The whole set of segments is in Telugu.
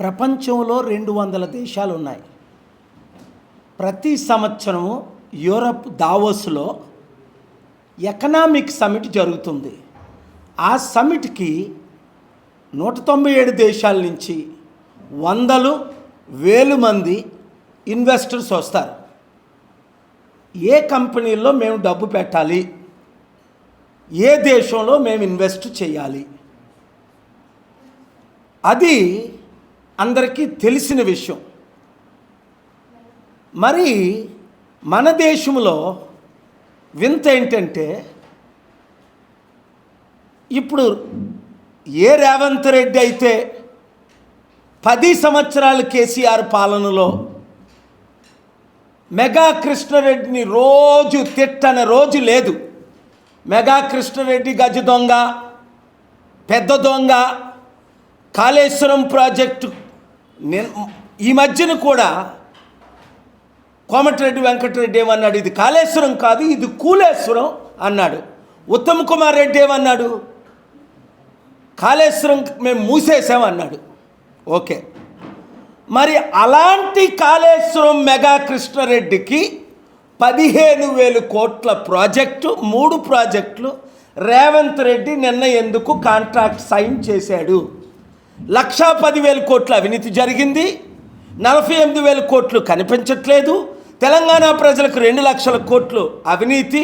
ప్రపంచంలో 200 దేశాలు ఉన్నాయి. ప్రతి సంవత్సరము యూరప్ దావోస్లో ఎకనామిక్ సమిట్ జరుగుతుంది. ఆ సమిట్కి 197 దేశాల నుంచి వందలు వేలు మంది ఇన్వెస్టర్స్ వస్తారు. ఏ కంపెనీల్లో మేము డబ్బు పెట్టాలి, ఏ దేశంలో మేము ఇన్వెస్ట్ చేయాలి, అది అందరికీ తెలిసిన విషయం. మరి మన దేశంలో వింత ఏంటంటే, ఇప్పుడు ఏ రేవంత్ రెడ్డి అయితే 10 సంవత్సరాలు కేసీఆర్ పాలనలో మెగా కృష్ణారెడ్డిని రోజు తిట్టని రోజు లేదు. మెగా కృష్ణారెడ్డి గజ దొంగ, పెద్ద దొంగ, కాళేశ్వరం ప్రాజెక్టు ఈ మధ్యన కూడా కోమటిరెడ్డి వెంకటరెడ్డి ఏమన్నాడు, ఇది కాళేశ్వరం కాదు ఇది కూలేశ్వరం అన్నాడు. ఉత్తమ్ కుమార్ రెడ్డి ఏమన్నాడు, కాళేశ్వరం మేము మూసేసామన్నాడు. ఓకే, మరి అలాంటి కాళేశ్వరం మెగా కృష్ణారెడ్డికి 15,000 కోట్ల ప్రాజెక్టు, 3 ప్రాజెక్టులు రేవంత్ రెడ్డి నిన్న ఎందుకు కాంట్రాక్ట్ సైన్ చేశాడు? 1,10,000 కోట్ల అవినీతి జరిగింది, 48,000 కోట్లు కనిపించట్లేదు. తెలంగాణ ప్రజలకు 2 లక్షల కోట్లు అవినీతి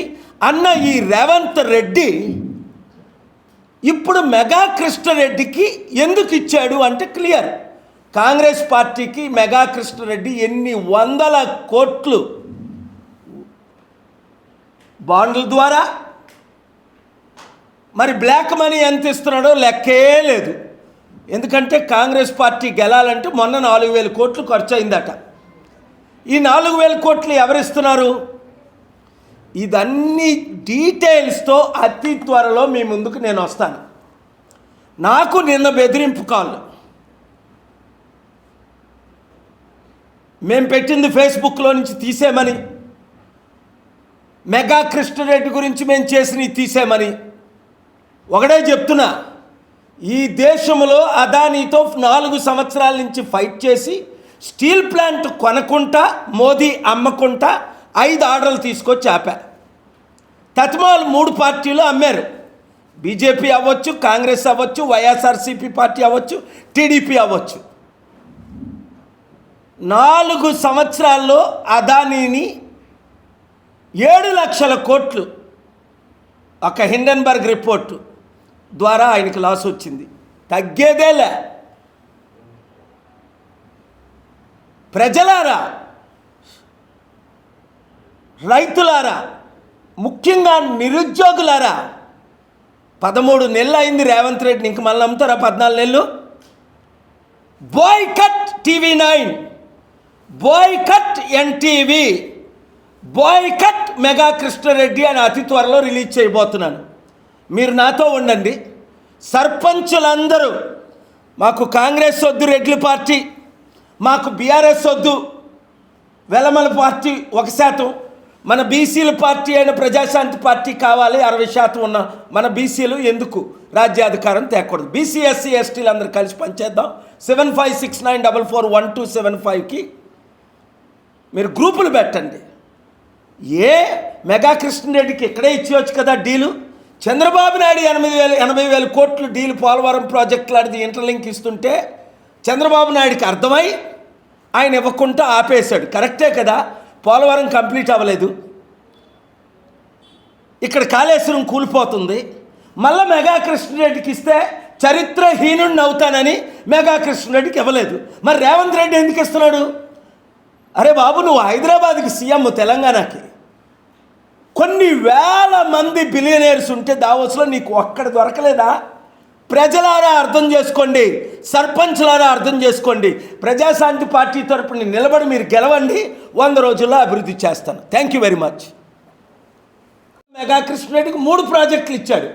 అన్న ఈ రేవంత్ రెడ్డి ఇప్పుడు మెగా కృష్ణారెడ్డికి ఎందుకు ఇచ్చాడు అంటే క్లియర్. కాంగ్రెస్ పార్టీకి మెగా కృష్ణారెడ్డి ఎన్ని వందల కోట్లు బాండ్ల ద్వారా, మరి బ్లాక్ మనీ ఎంత ఇస్తున్నాడో లెక్కే లేదు. ఎందుకంటే కాంగ్రెస్ పార్టీ గెలాలంటే మొన్న 4,000 కోట్లు ఖర్చు అయిందట. ఈ 4,000 కోట్లు ఎవరిస్తున్నారు? ఇదన్నీ డీటెయిల్స్తో అతి త్వరలో మీ ముందుకు నేను వస్తాను. నాకు నిన్న బెదిరింపు కాల్, మేము పెట్టింది ఫేస్బుక్లో నుంచి తీసేయమని, మెగా కృష్ణారెడ్డి గురించి మేము చేసినవి తీసేయమని. ఒకటే చెప్తున్నా, ఈ దేశంలో అదానీతో 4 సంవత్సరాల నుంచి ఫైట్ చేసి స్టీల్ ప్లాంట్ కొనకుండా మోదీ అమ్మకుండా 5 ఆర్డర్లు తీసుకొచ్చి ఆపా. తత్మాలు 3 పార్టీలు అమ్మారు. బీజేపీ అవ్వచ్చు, కాంగ్రెస్ అవ్వచ్చు, వైఎస్ఆర్సీపీ పార్టీ అవ్వచ్చు, టీడీపీ అవ్వచ్చు. 4 సంవత్సరాల్లో అదానీని 7 లక్షల కోట్లు ఒక హిండెన్బర్గ్ రిపోర్టు ద్వారా ఆయనకి లాస్ వచ్చింది. తగ్గేదేలే. ప్రజలారా, రైతులారా, ముఖ్యంగా నిరుద్యోగులారా, 13 నెలలు అయింది రేవంత్ రెడ్డిని, ఇంక మళ్ళీ నమ్ముతారా 14 నెలలు? Boycott TV9, boycott NTV, boycott Mega Krishna Reddy అని అతి త్వరలో రిలీజ్ చేయబోతున్నాను. మీరు నాతో ఉండండి. సర్పంచులందరూ మాకు కాంగ్రెస్ వద్దు, రెడ్ల పార్టీ, మాకు బీఆర్ఎస్ వద్దు, వెలమల పార్టీ 1%, మన బీసీల పార్టీ అయిన ప్రజాశాంతి పార్టీ కావాలి, 60% ఉన్న మన బీసీలు ఎందుకు రాజ్యాధికారం తేకూడదు? బీసీ ఎస్సీ ఎస్టీలు అందరూ కలిసి పనిచేద్దాం. 7569441275కి మీరు గ్రూపులు పెట్టండి. ఏ మెగా కృష్ణారెడ్డికి ఇక్కడే ఇచ్చేయచ్చు కదా డీలు. చంద్రబాబు నాయుడు 80,000 కోట్లు డీలు పోలవరం ప్రాజెక్టు లాంటిది ఇంటర్లింక్ ఇస్తుంటే చంద్రబాబు నాయుడికి అర్థమై ఆయన ఇవ్వకుండా ఆపేశాడు. కరెక్టే కదా, పోలవరం కంప్లీట్ అవ్వలేదు, ఇక్కడ కాళేశ్వరం కూలిపోతుంది. మళ్ళీ మెగా కృష్ణారెడ్డికి ఇస్తే చరిత్రహీనుడిని అవుతానని మెగా కృష్ణారెడ్డికి ఇవ్వలేదు. మరి రేవంత్ రెడ్డి ఎందుకు ఇస్తున్నాడు? అరే బాబు, నువ్వు హైదరాబాద్కి సీఎం, తెలంగాణకి కొన్ని వేల మంది బిలియనీర్స్ ఉంటే దావోస్లో నీకు ఒక్కడ దొరకలేదా? ప్రజలారా అర్థం చేసుకోండి, సర్పంచ్లారా అర్థం చేసుకోండి. ప్రజాశాంతి పార్టీ తరపున నిలబడి మీరు గెలవండి, 100 రోజుల్లో అభివృద్ధి చేస్తాను. Thank you very much. Mega కృష్ణారెడ్డికి 3 ప్రాజెక్టులు ఇచ్చాడు.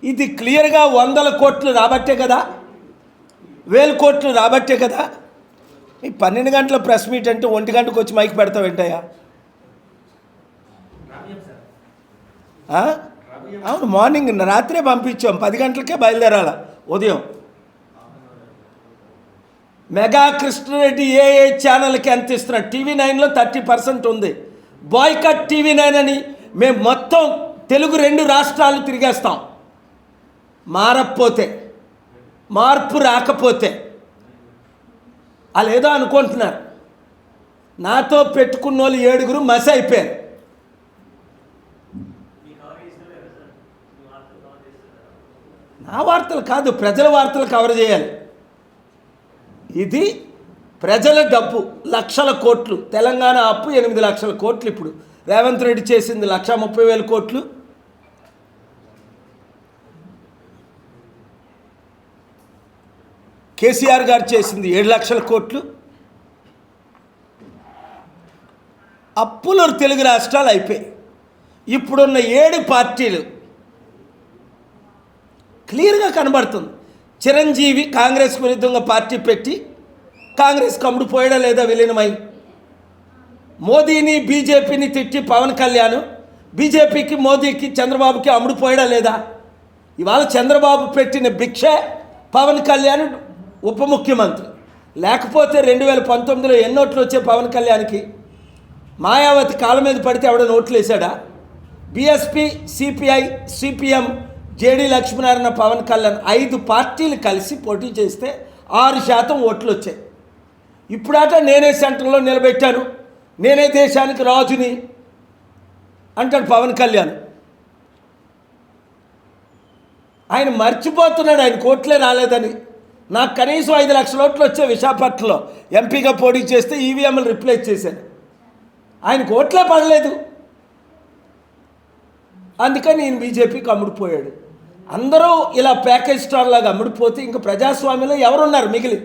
ఇది క్లియర్గా 100 కోట్లు రాబట్టే కదా, 1000 కోట్లు రాబట్టే కదా. ఈ 12 గంటల ప్రెస్ మీట్ అంటే 1 గంటకు వచ్చి మైక్ పెడతావు ఏంటయ్యా? అవును, మార్నింగ్ రాత్రే పంపించాం, 10 గంటలకే బయలుదేరాల ఉదయం. మెగా కృష్ణారెడ్డి ఏ ఛానల్కి ఎంత ఇస్తున్నాడు? TV9లో 30% ఉంది. బాయ్కట్ TV9 అని మేము మొత్తం తెలుగు 2 రాష్ట్రాలు తిరిగేస్తాం. మారకపోతే, మార్పు రాకపోతే వాళ్ళు ఏదో అనుకుంటున్నారు. నాతో పెట్టుకున్న వాళ్ళు 7 మసి అయిపోయారు. నా వార్తలు కాదు, ప్రజల వార్తలు కవర్ చేయాలి. ఇది ప్రజల డబ్బు, లక్షల కోట్లు. తెలంగాణ అప్పు 8 లక్షల కోట్లు. ఇప్పుడు రేవంత్ రెడ్డి చేసింది 1,30,000 కోట్లు. కేసీఆర్ గారు చేసింది 7 లక్షల కోట్లు. అప్పులు తెలుగు రాష్ట్రాలు అయిపోయాయి. ఇప్పుడున్న 7 పార్టీలు క్లియర్గా కనబడుతుంది. చిరంజీవి కాంగ్రెస్ విరుద్ధంగా పార్టీ పెట్టి కాంగ్రెస్ కమ్ముడు పోయడా లేదా విలీనమై? మోదీని బీజేపీని తిట్టి పవన్ కళ్యాణ్ బీజేపీకి మోదీకి చంద్రబాబుకి అమ్ముడు పోయడా లేదా? ఇవాళ చంద్రబాబు పెట్టిన భిక్ష పవన్ కళ్యాణ్ ఉప ముఖ్యమంత్రి. లేకపోతే 2019లో ఎన్ని ఓట్లు వచ్చే పవన్ కళ్యాణ్కి? మాయావతి కాళ్ళ మీద పడితే ఎవడ నోట్లు వేశాడా? BSP, CPI, CPM, JD Lakshminarayana, Pawan Kalyan 5 పార్టీలు కలిసి పోటీ చేస్తే 6% ఓట్లు వచ్చాయి. ఇప్పుడాట నేనే సెంటర్లో నిలబెట్టాను, నేనే దేశానికి రాజుని అంటాడు పవన్ కళ్యాణ్. ఆయన మర్చిపోతున్నాడు ఆయన ఓట్లే రాలేదని. నాకు కనీసం 5 లక్షల ఓట్లు వచ్చే విశాఖపట్నంలో ఎంపీగా పోటీ చేస్తే ఈవీఎంలు రిప్లేస్ చేశాను. ఆయనకు ఓట్లే పడలేదు. అందుకని ఈయన బీజేపీకి అమ్ముడుపోయాడు. అందరూ ఇలా ప్యాకేజ్ స్టార్ లాగా అమ్ముడిపోతే ఇంకా ప్రజాస్వామ్యంలో ఎవరున్నారు మిగిలి?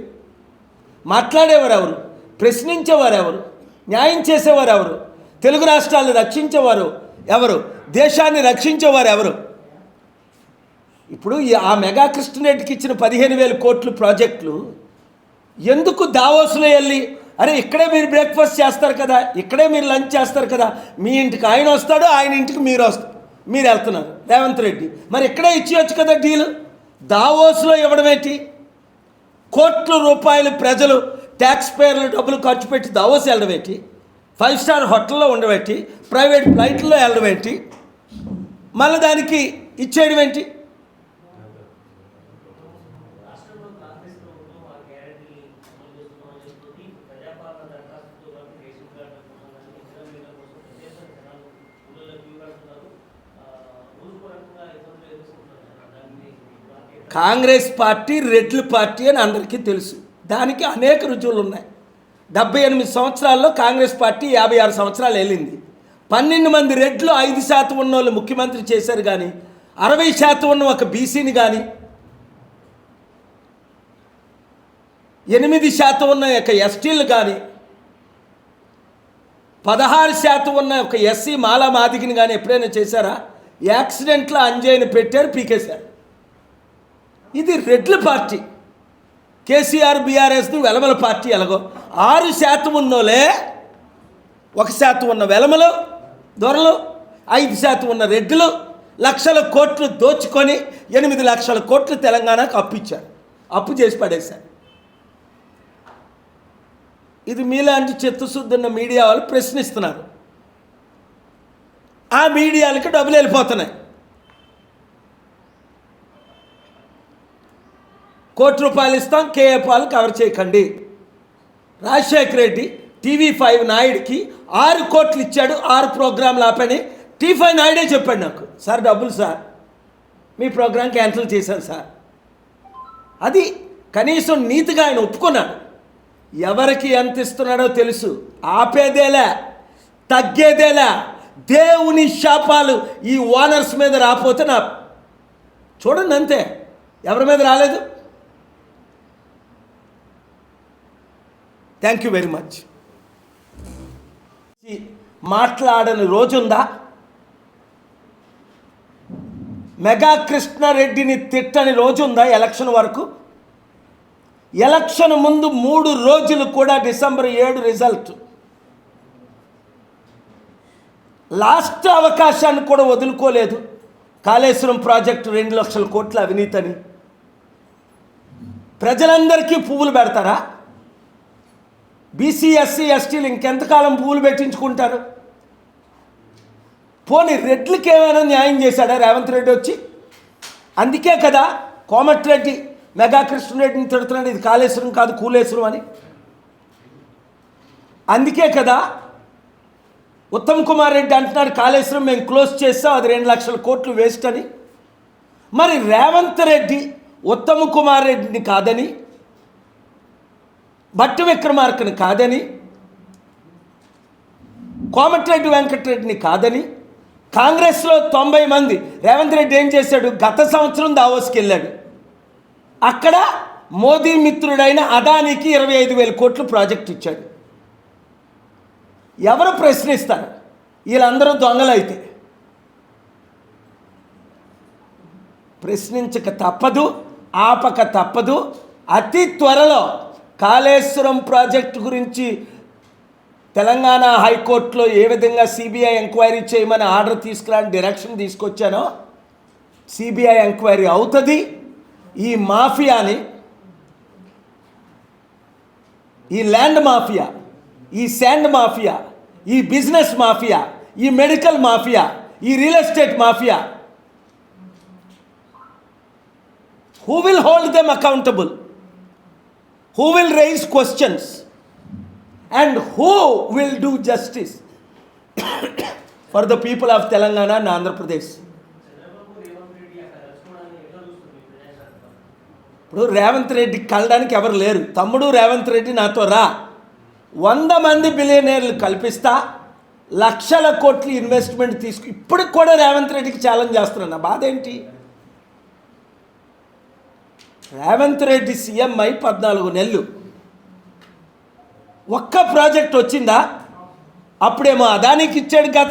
మాట్లాడేవారు ఎవరు? ప్రశ్నించేవారు ఎవరు? న్యాయం చేసేవారు ఎవరు? తెలుగు రాష్ట్రాలను రక్షించేవారు ఎవరు? దేశాన్ని రక్షించేవారు ఎవరు? ఇప్పుడు ఆ మెగా కృష్ణారెడ్డికి ఇచ్చిన 15,000 కోట్లు ప్రాజెక్టులు ఎందుకు దావోస్లో వెళ్ళి, అరే ఇక్కడే మీరు బ్రేక్ఫాస్ట్ చేస్తారు కదా, ఇక్కడే మీరు లంచ్ చేస్తారు కదా, మీ ఇంటికి ఆయన వస్తాడు, ఆయన ఇంటికి మీరు వెళ్తున్నారు రేవంత్ రెడ్డి, మరి ఇక్కడే ఇచ్చేయచ్చు కదా డీలు. దావోస్లో ఇవ్వడం ఏంటి? కోట్ల రూపాయలు ప్రజలు ట్యాక్స్ పేర్లు డబ్బులు ఖర్చు పెట్టి దావోస్ వెళ్ళడం ఏంటి? 5 స్టార్ హోటల్లో ఉండబెట్టి, ప్రైవేట్ ఫ్లైట్లో వెళ్ళడం ఏంటి? మళ్ళీ దానికి ఇచ్చేయడం ఏంటి? కాంగ్రెస్ పార్టీ రెడ్ల పార్టీ అని అందరికీ తెలుసు. దానికి అనేక రుజువులు ఉన్నాయి. 78 సంవత్సరాల్లో కాంగ్రెస్ పార్టీ 56 సంవత్సరాలు వెళ్ళింది. 12 మంది రెడ్లు 5% ఉన్న వాళ్ళు ముఖ్యమంత్రి చేశారు. కానీ 60% ఉన్న ఒక బీసీని కానీ, 8% ఉన్న ఒక ఎస్టీలు కానీ, 16% ఉన్న ఒక ఎస్సీ మాలా మాదిగిని కానీ ఎప్పుడైనా చేశారా? యాక్సిడెంట్లో అంజయ్యని పెట్టారు, పీకేశారు. ఇది రెడ్ల పార్టీ. కేసీఆర్ బీఆర్ఎస్ది వెలమల పార్టీ. ఎలాగో 6% ఉన్నోలే, 1% ఉన్న వెలమలు దొరలు, 5% ఉన్న రెడ్లు లక్షల కోట్లు దోచుకొని 8 లక్షల కోట్లు తెలంగాణకు అప్పిచ్చారు, అప్పు చేసి పడేశారు. ఇది మీలాంటి చిత్తశుద్ధున్న మీడియా వాళ్ళు ప్రశ్నిస్తున్నారు. ఆ మీడియాలకి డబ్బులు వెళ్ళిపోతున్నాయి. ₹1 ఇస్తాం, కేఏ పాలు కవర్ చేయకండి. రాజశేఖర రెడ్డి TV5 నాయుడికి 6 కోట్లు ఇచ్చాడు, 6 ప్రోగ్రాంలు ఆపని. T5 నాయుడే చెప్పాడు నాకు, సార్ డబ్బులు సార్, మీ ప్రోగ్రాం క్యాన్సిల్ చేశాను సార్. అది కనీసం నీతిగా ఆయన ఒప్పుకున్నాడు. ఎవరికి ఎంత ఇస్తున్నాడో తెలుసు. ఆపేదేలా, తగ్గేదేలా. దేవుని శాపాలు ఈ ఓనర్స్ మీద రాకపోతే నా చూడండి అంతే, ఎవరి మీద రాలేదు. Thank you very much. మాట్లాడని రోజుందా? మెగా కృష్ణారెడ్డిని తిట్టని రోజుందా? ఎలక్షన్ వరకు, ఎలక్షన్ ముందు 3 రోజులు కూడా డిసెంబర్ 7 రిజల్ట్, లాస్ట్ అవకాశాన్ని కూడా వదులుకోలేదు. కాళేశ్వరం ప్రాజెక్టు 2 లక్షల కోట్ల అవినీతని ప్రజలందరికీ పువ్వులు పెడతారా? బీసీ ఎస్సీ ఎస్టీలు ఇంకెంతకాలం పూలు పెట్టించుకుంటారు? పోనీ రెడ్లకి ఏమైనా న్యాయం చేశాడా రేవంత్ రెడ్డి వచ్చి? అందుకే కదా కోమటిరెడ్డి మెగా కృష్ణారెడ్డిని తిడుతున్నాడు, ఇది కాళేశ్వరం కాదు కూలేశ్వరం అని. అందుకే కదా ఉత్తమ్ కుమార్ రెడ్డి అంటున్నాడు కాళేశ్వరం మేము క్లోజ్ చేస్తాం, అది 2 లక్షల కోట్లు వేస్ట్ అని. మరి రేవంత్ రెడ్డి ఉత్తమ్ కుమార్ రెడ్డిని కాదని, భట్టి విక్రమార్కని కాదని, కోమటిరెడ్డి వెంకటరెడ్డిని కాదని, కాంగ్రెస్లో 90 మంది, రేవంత్ రెడ్డి ఏం చేశాడు? గత సంవత్సరం దావోస్కి వెళ్ళాడు. అక్కడ మోదీ మిత్రుడైన అదానికి 25,000 కోట్లు ప్రాజెక్ట్ ఇచ్చాడు. ఎవరు ప్రశ్నిస్తారు? వీళ్ళందరూ దొంగలైతే ప్రశ్నించక తప్పదు, ఆపక తప్పదు. అతి త్వరలో కాళేశ్వరం ప్రాజెక్టు గురించి తెలంగాణ హైకోర్టులో ఏ విధంగా సిబిఐ ఎంక్వైరీ చేయమని ఆర్డర్ తీసుకురాని డైరెక్షన్ తీసుకొచ్చానో సిబిఐ ఎంక్వైరీ అవుతుంది. ఈ మాఫియాని, ఈ ల్యాండ్ మాఫియా, ఈ శాండ్ మాఫియా, ఈ బిజినెస్ మాఫియా, ఈ మెడికల్ మాఫియా, ఈ real estate mafia, who will hold them accountable? Who will raise questions? And who will do justice for the people of Telangana and Andhra Pradesh? ఇప్పుడు రేవంత్ రెడ్డి కలడానికి ఎవరు లేరు. తమ్ముడు రేవంత్ రెడ్డి నాతో రా, 100 మంది బిలియనీర్లు కల్పిస్తా, లక్షల కోట్లు ఇన్వెస్ట్మెంట్ తీసుకు. ఇప్పటికి కూడా రేవంత్ రెడ్డికి ఛాలెంజ్ చేస్తున్నాను. నా బాధ ఏంటి? రేవంత్ రెడ్డి సీఎం అయి 14 నెలలు, ఒక్క ప్రాజెక్ట్ వచ్చిందా? అప్పుడేమో అదానికి ఇచ్చాడు, గత